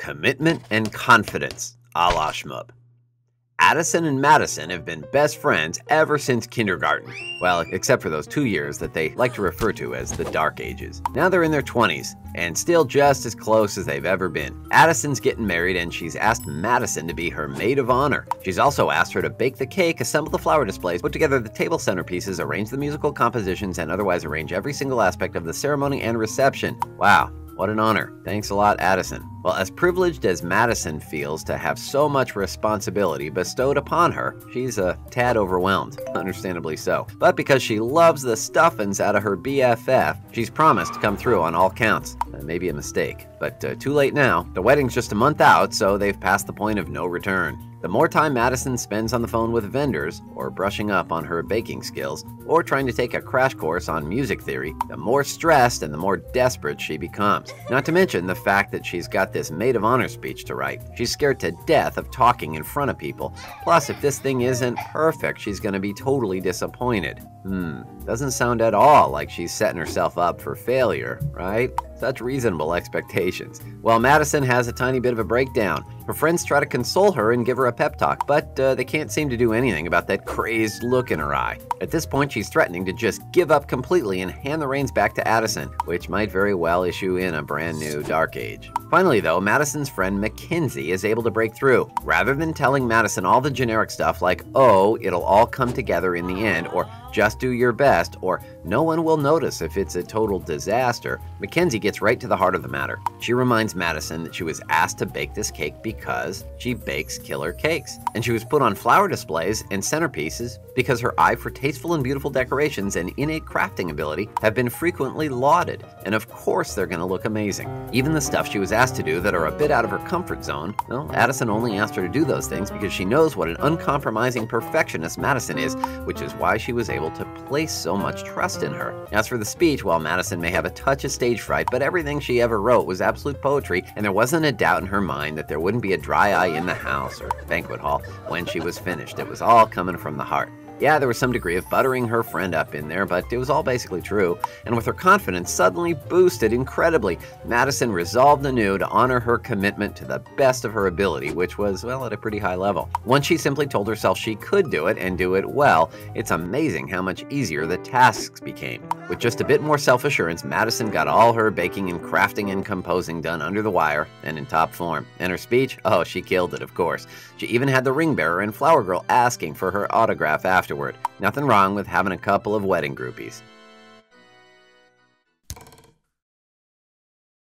Commitment and confidence, a la Shmub. Addison and Madison have been best friends ever since kindergarten. Well, except for those 2 years that they like to refer to as the Dark Ages. Now they're in their 20s, and still just as close as they've ever been. Addison's getting married, and she's asked Madison to be her maid of honor. She's also asked her to bake the cake, assemble the flower displays, put together the table centerpieces, arrange the musical compositions, and otherwise arrange every single aspect of the ceremony and reception. Wow. What an honor. Thanks a lot, Addison. Well, as privileged as Madison feels to have so much responsibility bestowed upon her, she's a tad overwhelmed, understandably so. But because she loves the stuffins out of her BFF, she's promised to come through on all counts. Maybe a mistake, but too late now. The wedding's just a month out, so they've passed the point of no return. The more time Madison spends on the phone with vendors, or brushing up on her baking skills, or trying to take a crash course on music theory, the more stressed and the more desperate she becomes. Not to mention the fact that she's got this maid of honor speech to write. She's scared to death of talking in front of people. Plus, if this thing isn't perfect, she's going to be totally disappointed. Doesn't sound at all like she's setting herself up for failure, right? Such reasonable expectations. Well, Madison has a tiny bit of a breakdown. Her friends try to console her and give her a pep talk, but they can't seem to do anything about that crazed look in her eye. At this point, she's threatening to just give up completely and hand the reins back to Addison, which might very well issue in a brand new Dark Age. Finally, though, Madison's friend Mackenzie is able to break through. Rather than telling Madison all the generic stuff like, oh, it'll all come together in the end, or just do your best, or no one will notice if it's a total disaster, Mackenzie gets right to the heart of the matter. She reminds Madison that she was asked to bake this cake because she bakes killer cakes. And she was put on flower displays and centerpieces because her eye for tasteful and beautiful decorations and innate crafting ability have been frequently lauded. And of course they're going to look amazing. Even the stuff she was asked to do that are a bit out of her comfort zone, well, Addison only asked her to do those things because she knows what an uncompromising perfectionist Madison is, which is why she was able to place so much trust in her. As for the speech, well, Madison may have a touch of stage fright, but everything she ever wrote was absolute poetry, and there wasn't a doubt in her mind that there wouldn't be a dry eye in the house or banquet hall when she was finished. It was all coming from the heart. Yeah, there was some degree of buttering her friend up in there, but it was all basically true. And with her confidence suddenly boosted incredibly, Madison resolved anew to honor her commitment to the best of her ability, which was, well, at a pretty high level. Once she simply told herself she could do it and do it well, it's amazing how much easier the tasks became. With just a bit more self-assurance, Madison got all her baking and crafting and composing done under the wire and in top form. And her speech? Oh, she killed it, of course. She even had the ring bearer and flower girl asking for her autograph afterward. Nothing wrong with having a couple of wedding groupies.